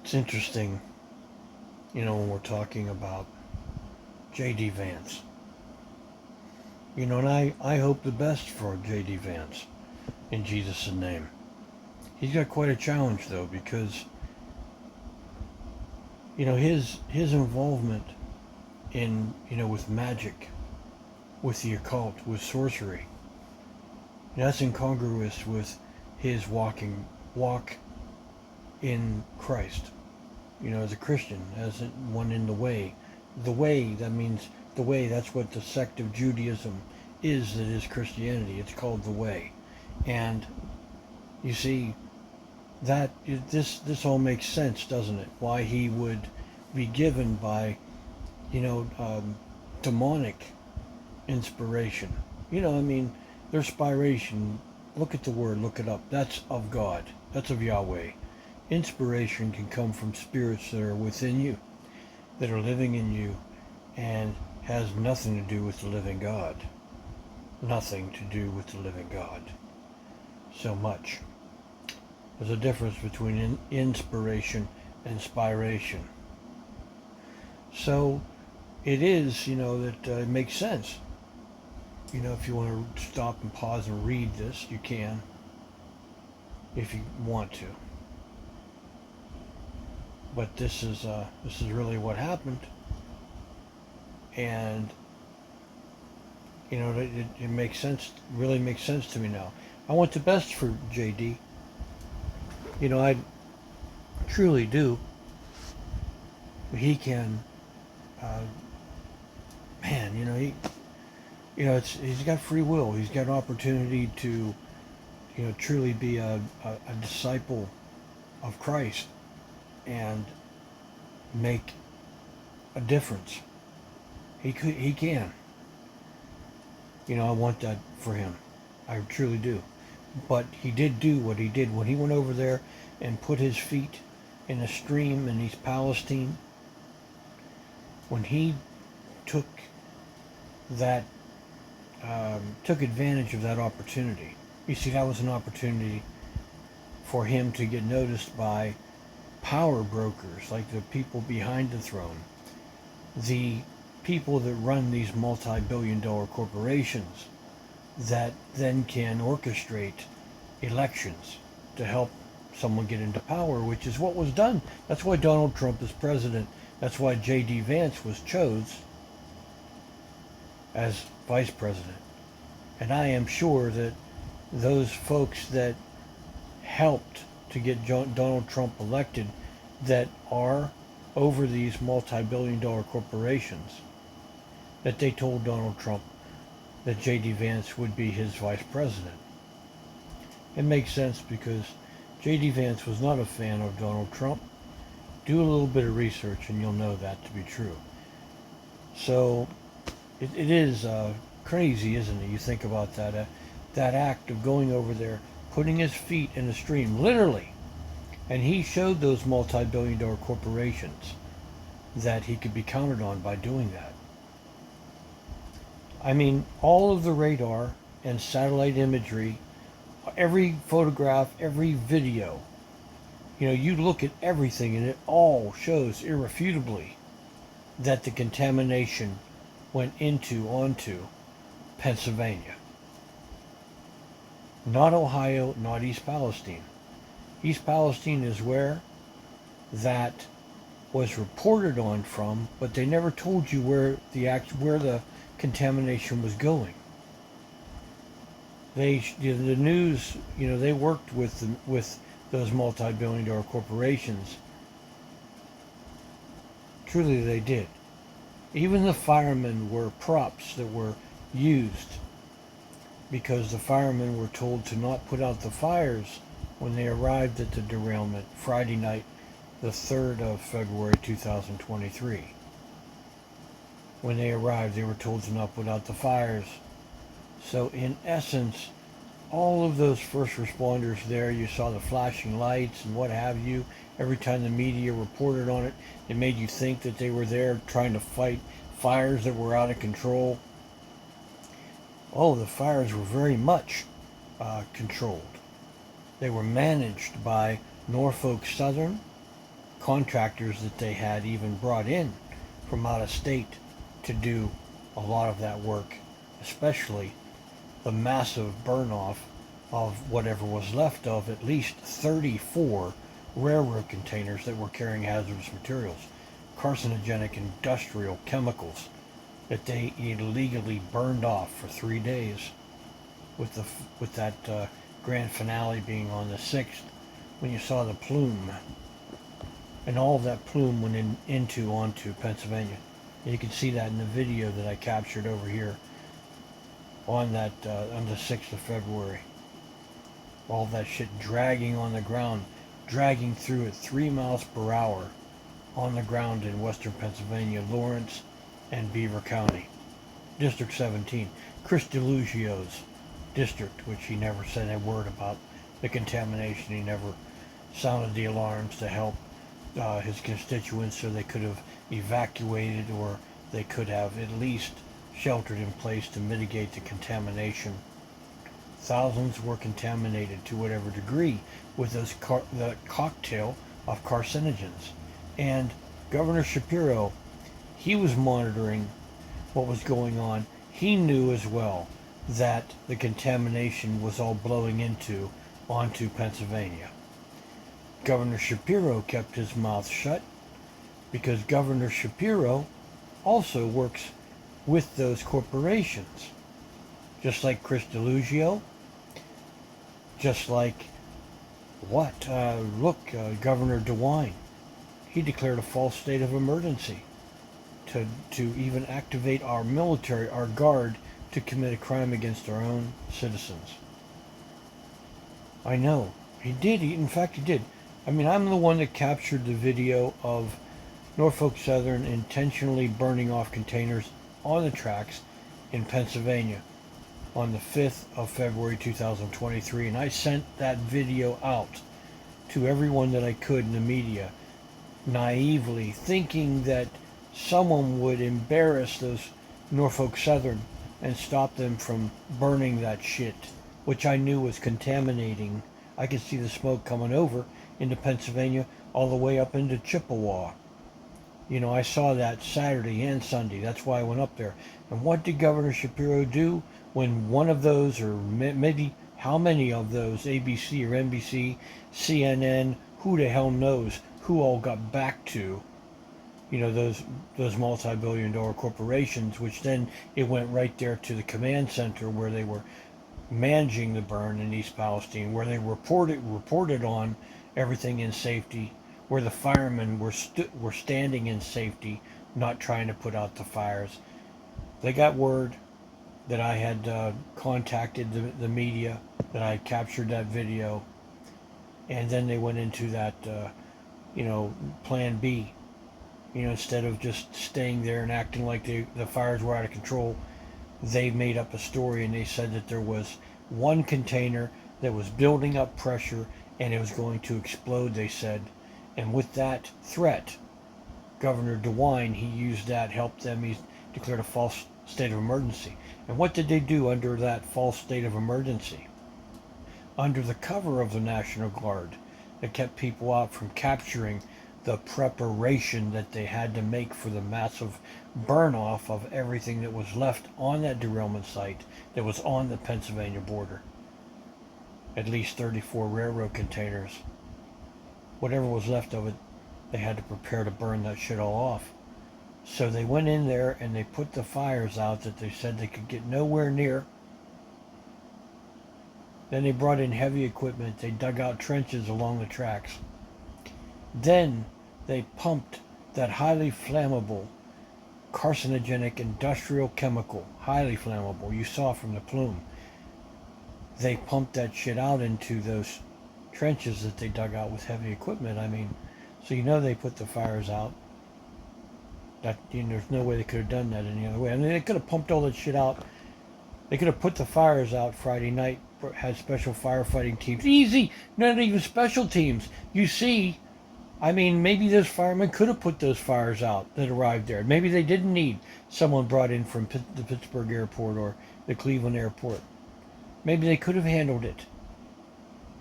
It's interesting, when we're talking about J.D. Vance. And I hope the best for J.D. Vance in Jesus' name. He's got quite a challenge though, because his involvement in with magic, with the occult, with sorcery. That's incongruous with his walk in Christ. As a Christian, as one in the way. The way, that means the way. That's what the sect of Judaism is. That is Christianity. It's called the way, and you see that this all makes sense, doesn't it? Why he would be given by demonic inspiration. Their inspiration. Look at the word. Look it up. That's of God. That's of Yahweh. Inspiration can come from spirits that are within you, that are living in you, and has nothing to do with the living God. Nothing to do with the living God. So much. There's a difference between inspiration and inspiration. So it is, that it makes sense. If you want to stop and pause and read this, you can, if you want to. But this is really what happened, and it makes sense. Really makes sense to me now. I want the best for JD. I truly do. He can, man. He's got free will. He's got an opportunity to, truly be a disciple of Christ and make a difference. He can. I want that for him. I truly do. But he did do what he did when he went over there and put his feet in a stream in East Palestine. When he took advantage of that opportunity. You see, that was an opportunity for him to get noticed by power brokers, like the people behind the throne, the people that run these multi-billion-dollar corporations that then can orchestrate elections to help someone get into power, which is what was done. That's why Donald Trump is president. That's why J.D. Vance was chosen as vice president. And I am sure that those folks that helped to get Donald Trump elected, that are over these multi-billion-dollar corporations, that they told Donald Trump that J.D. Vance would be his vice president. It makes sense because J.D. Vance was not a fan of Donald Trump. Do a little bit of research and you'll know that to be true. So it is crazy, isn't it? You think about that act of going over there, putting his feet in a stream, literally. And he showed those multi-billion-dollar corporations that he could be counted on by doing that. All of the radar and satellite imagery, every photograph, every video, you look at everything and it all shows irrefutably that the contamination went onto Pennsylvania. Not Ohio, not East Palestine. East Palestine is where that was reported on from, but they never told you where the contamination was going. The news, they worked with those multi-billion-dollar corporations. Truly, they did. Even the firemen were props that were used, because the firemen were told to not put out the fires when they arrived at the derailment Friday night, the 3rd of February 2023. When they arrived, they were told to not put out the fires. So in essence, all of those first responders there, you saw the flashing lights and what have you. Every time the media reported on it, it made you think that they were there trying to fight fires that were out of control. Oh, the fires were very much controlled. They were managed by Norfolk Southern, contractors that they had even brought in from out of state to do a lot of that work, especially the massive burn off of whatever was left of at least 34 railroad containers that were carrying hazardous materials, carcinogenic industrial chemicals that they illegally burned off for 3 days, with that grand finale being on the 6th, when you saw the plume, and all of that plume went onto Pennsylvania. And you can see that in the video that I captured over here on that on the 6th of February. All that shit dragging on the ground, dragging through at 3 miles per hour on the ground in western Pennsylvania, Lawrence and Beaver County. District 17, Chris DeLugio's district, which he never said a word about the contamination. He never sounded the alarms to help his constituents so they could have evacuated, or they could have at least sheltered in place to mitigate the contamination. Thousands were contaminated to whatever degree with the cocktail of carcinogens. And Governor Shapiro, he was monitoring what was going on. He knew as well that the contamination was all blowing onto Pennsylvania. Governor Shapiro kept his mouth shut because Governor Shapiro also works with those corporations. Just like Chris DeLugio, just like Governor DeWine. He declared a false state of emergency to even activate our military, our guard, to commit a crime against our own citizens. I know. He did. In fact, he did. I mean, I'm the one that captured the video of Norfolk Southern intentionally burning off containers on the tracks in Pennsylvania on the 5th of February 2023, and I sent that video out to everyone that I could in the media, naively thinking that someone would embarrass those Norfolk Southern and stop them from burning that shit, which I knew was contaminating. I could see the smoke coming over into Pennsylvania all the way up into Chippewa. You know, I saw that Saturday and Sunday. That's why I went up there. And what did Governor Shapiro do when one of those, or maybe how many of those, ABC or NBC, CNN, who the hell knows, who all got back to, you know, those multi-billion-dollar corporations, which then it went right there to the command center where they were managing the burn in East Palestine, where they reported on everything in safety, where the firemen were standing in safety, not trying to put out the fires. They got word that I had contacted the media, that I had captured that video, and then they went into that, plan B. You know, instead of just staying there and acting like the fires were out of control, they made up a story, and they said that there was one container that was building up pressure and it was going to explode, they said. And with that threat, Governor DeWine, he used that, helped them. He declared a false state of emergency. And what did they do under that false state of emergency? Under the cover of the National Guard, that kept people out from capturing the preparation that they had to make for the massive burn off of everything that was left on that derailment site that was on the Pennsylvania border. At least 34 railroad containers. Whatever was left of it, they had to prepare to burn that shit all off. So they went in there and they put the fires out that they said they could get nowhere near. Then they brought in heavy equipment. They dug out trenches along the tracks. Then they pumped that highly flammable, carcinogenic industrial chemical, highly flammable, you saw from the plume. They pumped that shit out into those trenches that they dug out with heavy equipment. I mean, so you know they put the fires out. That, you know, there's no way they could have done that any other way. I mean, they could have pumped all that shit out. They could have put the fires out Friday night, had special firefighting teams. Easy, not even special teams. You see, I mean, maybe those firemen could have put those fires out that arrived there. Maybe they didn't need someone brought in from the Pittsburgh airport or the Cleveland airport. Maybe they could have handled it.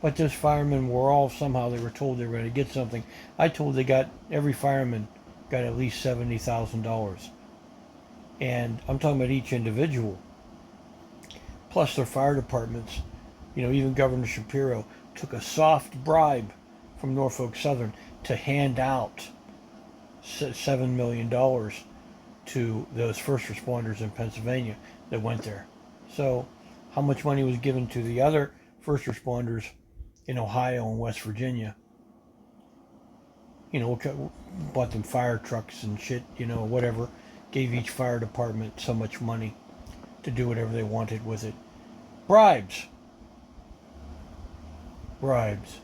But those firemen were all somehow they were told they were going to get something. I told every fireman got at least $70,000, and I'm talking about each individual, plus their fire departments. Even Governor Shapiro took a soft bribe from Norfolk Southern to hand out $7 million to those first responders in Pennsylvania that went there. So, how much money was given to the other first responders in Ohio and West Virginia? Bought them fire trucks and shit, whatever. Gave each fire department so much money to do whatever they wanted with it. Bribes. Bribes.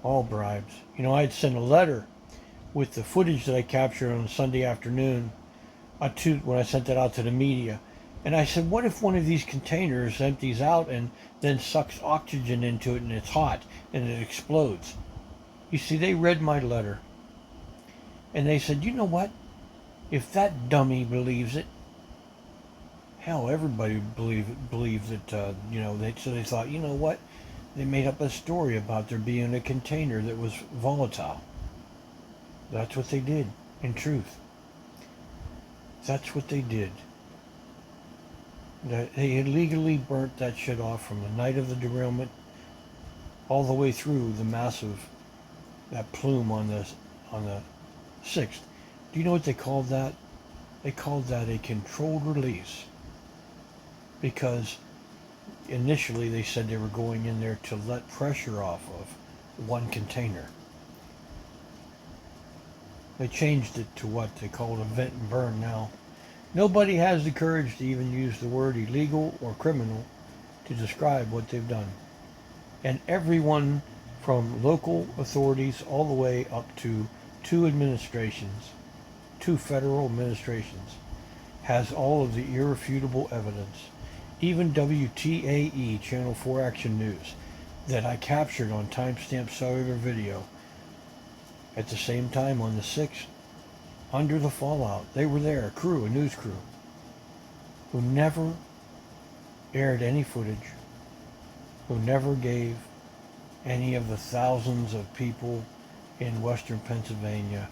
All bribes. I'd sent a letter with the footage that I captured on a Sunday afternoon when I sent that out to the media. And I said, what if one of these containers empties out and then sucks oxygen into it and it's hot and it explodes? You see, they read my letter. And they said, you know what? If that dummy believes it, hell, everybody believed it. So they thought, you know what? They made up a story about there being a container that was volatile. That's what they did, in truth. That's what they did. They illegally burnt that shit off from the night of the derailment all the way through that plume on the 6th. Do you know what they called that? They called that a controlled release, because initially they said they were going in there to let pressure off of one container. They changed it to what they call a vent and burn now. Nobody has the courage to even use the word illegal or criminal to describe what they've done. And everyone from local authorities all the way up to two federal administrations, has all of the irrefutable evidence. Even WTAE, Channel 4 Action News, that I captured on timestamp cellular video at the same time on the 6th, under the fallout. They were there, a news crew, who never aired any footage, who never gave any of the thousands of people in western Pennsylvania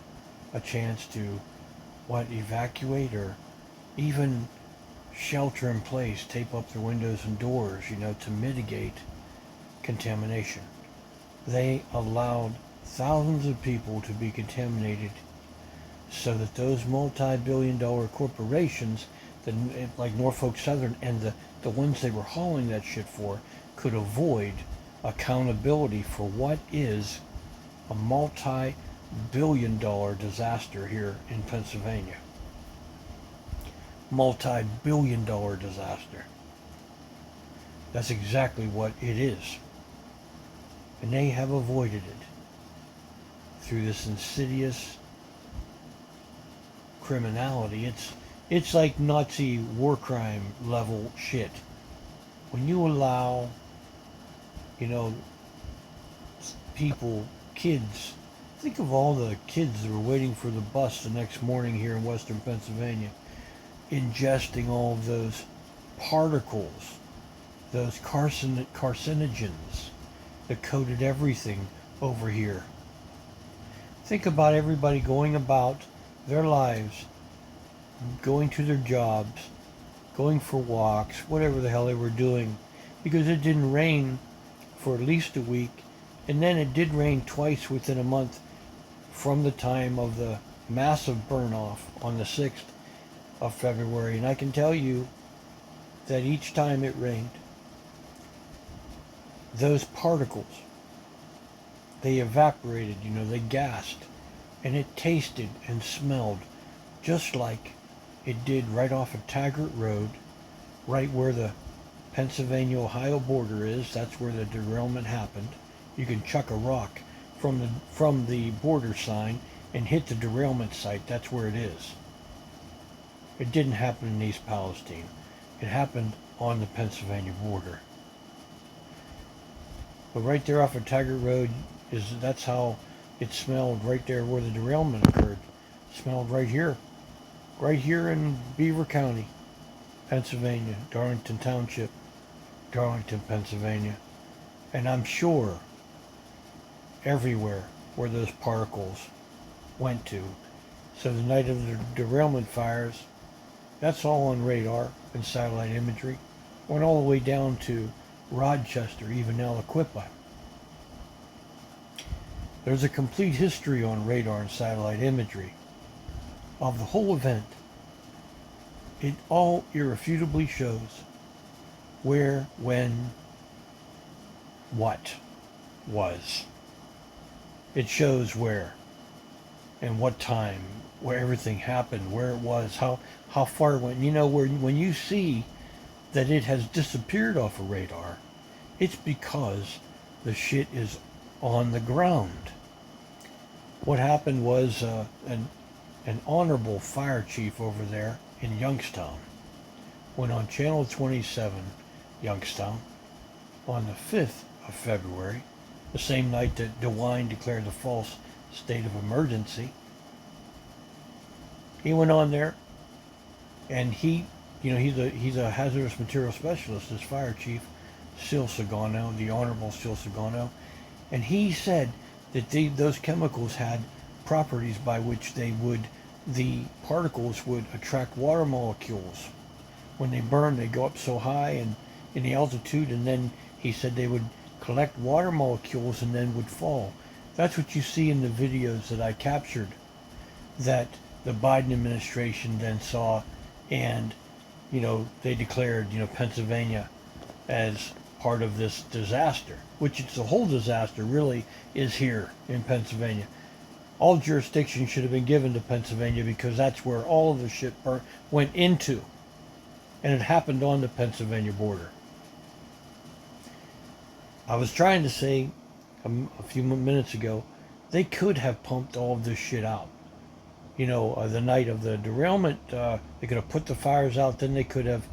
a chance to, evacuate or even shelter in place, tape up their windows and doors, to mitigate contamination. They allowed thousands of people to be contaminated so that those multi-billion-dollar corporations, like Norfolk Southern and the ones they were hauling that shit for, could avoid accountability for what is a multi-billion-dollar disaster here in Pennsylvania. Multi-billion-dollar disaster. That's exactly what it is. And they have avoided it through this insidious criminality. It's like Nazi war crime level shit. When you allow, people, kids, think of all the kids that were waiting for the bus the next morning here in western Pennsylvania, ingesting all of those particles, those carcinogens that coated everything over here. Think about everybody going about their lives, going to their jobs, going for walks, whatever the hell they were doing, because it didn't rain for at least a week, and then it did rain twice within a month from the time of the massive burn-off on the 6th of February. And I can tell you that each time it rained, those particles, they evaporated, they gassed, and it tasted and smelled just like it did right off of Taggart Road, right where the Pennsylvania-Ohio border is. That's where the derailment happened. You can chuck a rock from the border sign and hit the derailment site. That's where it is. It didn't happen in East Palestine. It happened on the Pennsylvania border. But right there off of Taggart Road, that's how it smelled right there where the derailment occurred. It smelled right here in Beaver County, Pennsylvania, Darlington Township, Darlington, Pennsylvania. And I'm sure everywhere where those particles went to. So the night of the derailment fires, that's all on radar and satellite imagery. Went all the way down to Rochester, even Aliquippa. There's a complete history on radar and satellite imagery of the whole event. It all irrefutably shows where, when, what was. It shows where and what time, where everything happened, where it was, how far it went. You know, when you see that it has disappeared off of radar, it's because the shit is on the ground. What happened was an honorable fire chief over there in Youngstown went on Channel 27, Youngstown, on the 5th of February, the same night that DeWine declared the false state of emergency. He went on there, and he's a hazardous material specialist, this fire chief, Sil Sagano, the Honorable Sil Sagano, and he said that those chemicals had properties by which the particles would attract water molecules. When they burn, they go up so high and in the altitude, and then he said they would collect water molecules and then would fall. That's what you see in the videos that I captured that the Biden administration then saw, and they declared Pennsylvania as part of this disaster, which it's a whole disaster really is here in Pennsylvania. All jurisdiction should have been given to Pennsylvania because that's where all of the shit went into, and it happened on the Pennsylvania border. I was trying to say a few minutes ago, they could have pumped all of this shit out. The night of the derailment, they could have put the fires out, then they could have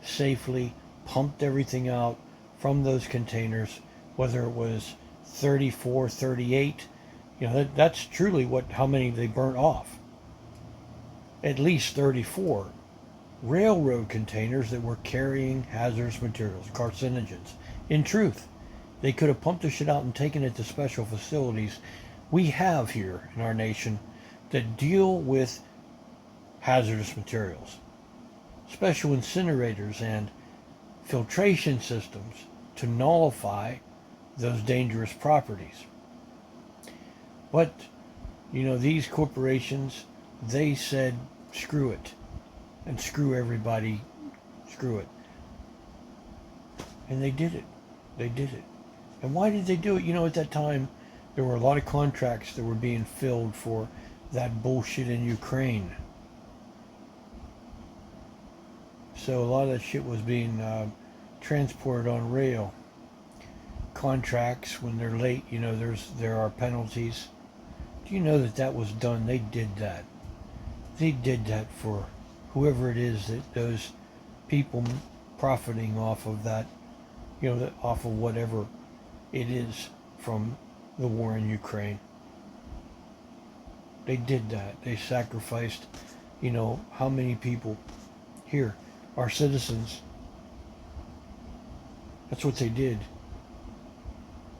safely pumped everything out from those containers, whether it was 34, 38, that's truly how many they burnt off. At least 34 railroad containers that were carrying hazardous materials, carcinogens. In truth, they could have pumped the shit out and taken it to special facilities we have here in our nation that deal with hazardous materials. Special incinerators and filtration systems to nullify those dangerous properties. But, these corporations, they said, screw it. And screw everybody, screw it. And they did it. They did it. And why did they do it? At that time, there were a lot of contracts that were being filled for that bullshit in Ukraine. So a lot of that shit was being transported on rail. Contracts, when they're late, there are penalties. Do you know that was done? They did that. They did that for whoever it is that those people profiting off of that, off of whatever it is from the war in Ukraine. They did that. They sacrificed, how many people here are citizens. That's what they did.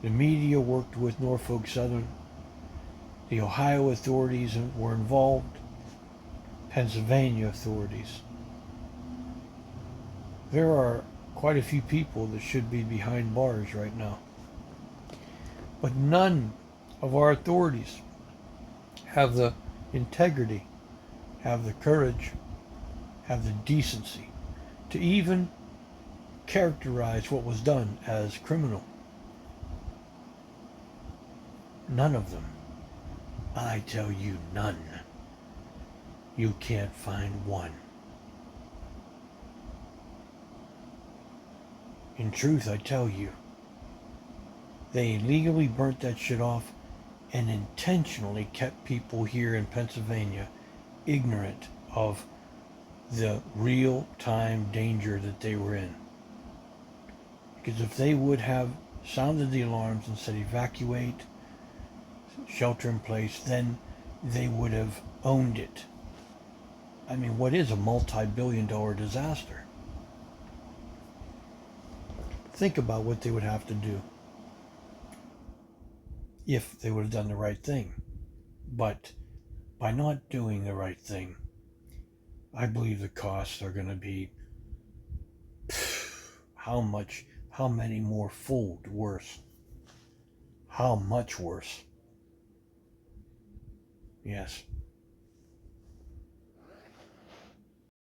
The media worked with Norfolk Southern. The Ohio authorities were involved. Pennsylvania authorities. There are quite a few people that should be behind bars right now. But none of our authorities have the integrity, have the courage, have the decency to even characterize what was done as criminal. None of them. I tell you, none. You can't find one. In truth, I tell you, they illegally burnt that shit off and intentionally kept people here in Pennsylvania ignorant of the real-time danger that they were in. Because if they would have sounded the alarms and said evacuate, shelter in place, then they would have owned it. I mean, what is a multi-billion-dollar disaster? think about what they would have to do if they would have done the right thing. But by not doing the right thing, I believe the costs are going to be how many more fold worse? How much worse? Yes.